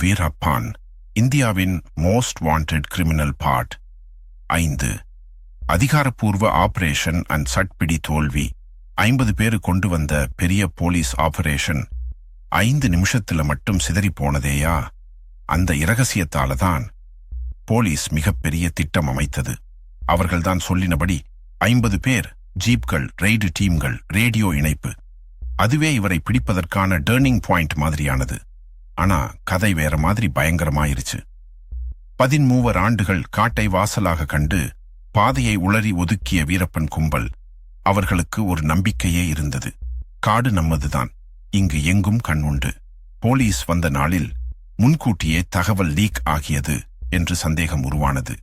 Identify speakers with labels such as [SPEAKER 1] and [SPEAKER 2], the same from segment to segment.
[SPEAKER 1] வீரப்பான், இந்தியாவின் most wanted criminal part. 5. அதிகாரப்பூர்வ operation and சட்பிடி தோல்வி. 50 பேரு கொண்டு வந்த பெரிய போலீஸ் ஆபரேஷன் 5 நிமிஷத்துல மட்டும் சிதறி போனதேயா? அந்த இரகசியத்தாலதான் போலீஸ் மிகப்பெரிய திட்டம் அமைத்தது. அவர்கள்தான் சொல்லினபடி 50 பேர், ஜீப்கள், ரெய்டு டீம்கள், ரேடியோ இணைப்பு. அதுவே இவரை பிடிப்பதற்கான டர்னிங் பாயிண்ட் மாதிரியானது. ஆனா கதை வேற மாதிரி பயங்கரமாயிருச்சு. 13 ஆண்டுகள் காட்டை வாசலாக கண்டு பாதையை உளறி ஒதுக்கிய வீரப்பன் கும்பல். அவர்களுக்கு ஒரு நம்பிக்கையே இருந்தது. காடு நம்மதுதான், இங்கு எங்கும் கண் உண்டு. போலீஸ் வந்த நாளில் முன்கூட்டியே தகவல் லீக் ஆகியது என்று சந்தேகம் உருவானது.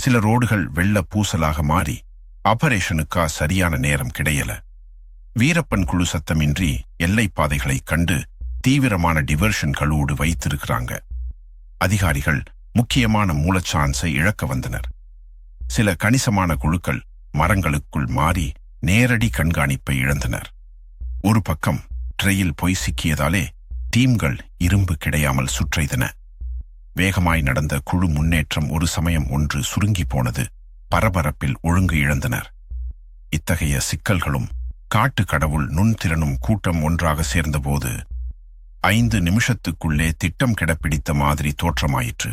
[SPEAKER 1] சில ரோடுகள் வெள்ள பூசலாக மாறி ஆபரேஷனுக்கா சரியான நேரம் கிடையல. வீரப்பன் குழு சத்தமின்றி எல்லை பாதைகளை கண்டு தீவிரமான டிவர்ஷன்களோடு வைத்திருக்கிறாங்க. அதிகாரிகள் முக்கியமான மூலச்சான்ஸை இழக்க வந்தனர். சில கணிசமான குழுக்கள் மரங்களுக்குள் மாறி நேரடி கண்காணிப்பை இழந்தனர். ஒரு பக்கம் ட்ரெயில் போய் சிக்கியதாலே டீம்கள் இரும்பு கிடையாமல் சுற்றைதன. வேகமாய் நடந்த குழு முன்னேற்றம் ஒரு சமயம் ஒன்று சுருங்கி போனது. பரபரப்பில் ஒழுங்கு இழந்தனர். இத்தகைய சிக்கல்களும் காட்டு கடவுள் நுண்திறனும் கூட்டம் ஒன்றாக சேர்ந்தபோது 5 நிமிஷத்துக்குள்ளே திட்டம் கிடப்பிடித்த மாதிரி தோற்றமாயிற்று.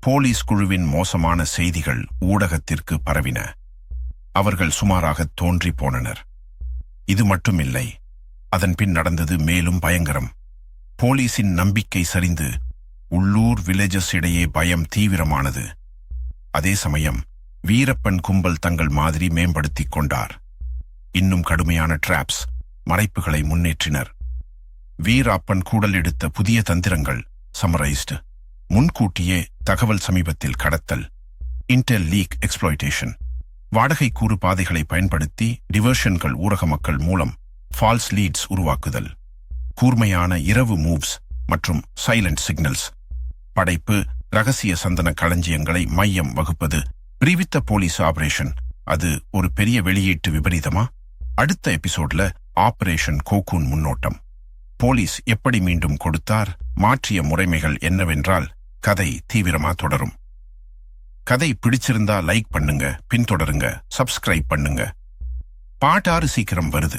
[SPEAKER 1] போலீஸ் குழுவின் மோசமான செய்திகள் ஊடகத்திற்கு பரவின. அவர்கள் சுமாராக தோன்றி போனனர். இது மட்டுமில்லை, அதன் பின் நடந்தது மேலும் பயங்கரம். போலீசின் நம்பிக்கை சரிந்து உள்ளூர் வில்லேஜஸ் இடையே பயம் தீவிரமானது. அதே சமயம் வீரப்பன் கும்பல் தங்கள் மாதிரி மேம்படுத்திக் கொண்டார். இன்னும் கடுமையான டிராப்ஸ், மறைப்புகளை முன்னேற்றினர். வீரப்பன் கூடல் எடுத்த புதிய தந்திரங்கள் சமரைஸ்டு. முன்கூட்டியே தகவல் சமீபத்தில் கடத்தல், இன்டெல் லீக் எக்ஸ்ப்ளாய்டேஷன், வாடகை கூறு பாதைகளை பயன்படுத்தி டிவர்ஷன்கள், ஊரக மக்கள் மூலம் ஃபால்ஸ் லீட்ஸ் உருவாக்குதல், கூர்மையான இரவு மூவ்ஸ் மற்றும் சைலண்ட் சிக்னல்ஸ், படைப்பு, ரகசிய சந்தன களஞ்சியங்களை மையம் வகுப்பது. பிரிவித்த போலீஸ் ஆபரேஷன். அது ஒரு பெரிய வெளியீட்டு விபரீதமா? அடுத்த எபிசோட்ல ஆபரேஷன் கோக்கூன் முன்னோட்டம். போலீஸ் எப்படி மீண்டும் கொடுத்தார்? மாற்றிய முறைமைகள் என்னவென்றால் கதை தீவிரமா தொடரும். கதை பிடிச்சிருந்தா லைக் பண்ணுங்க, பின்தொடருங்க, சப்ஸ்கிரைப் பண்ணுங்க. பார்ட் 6 சீக்கிரம் வருது.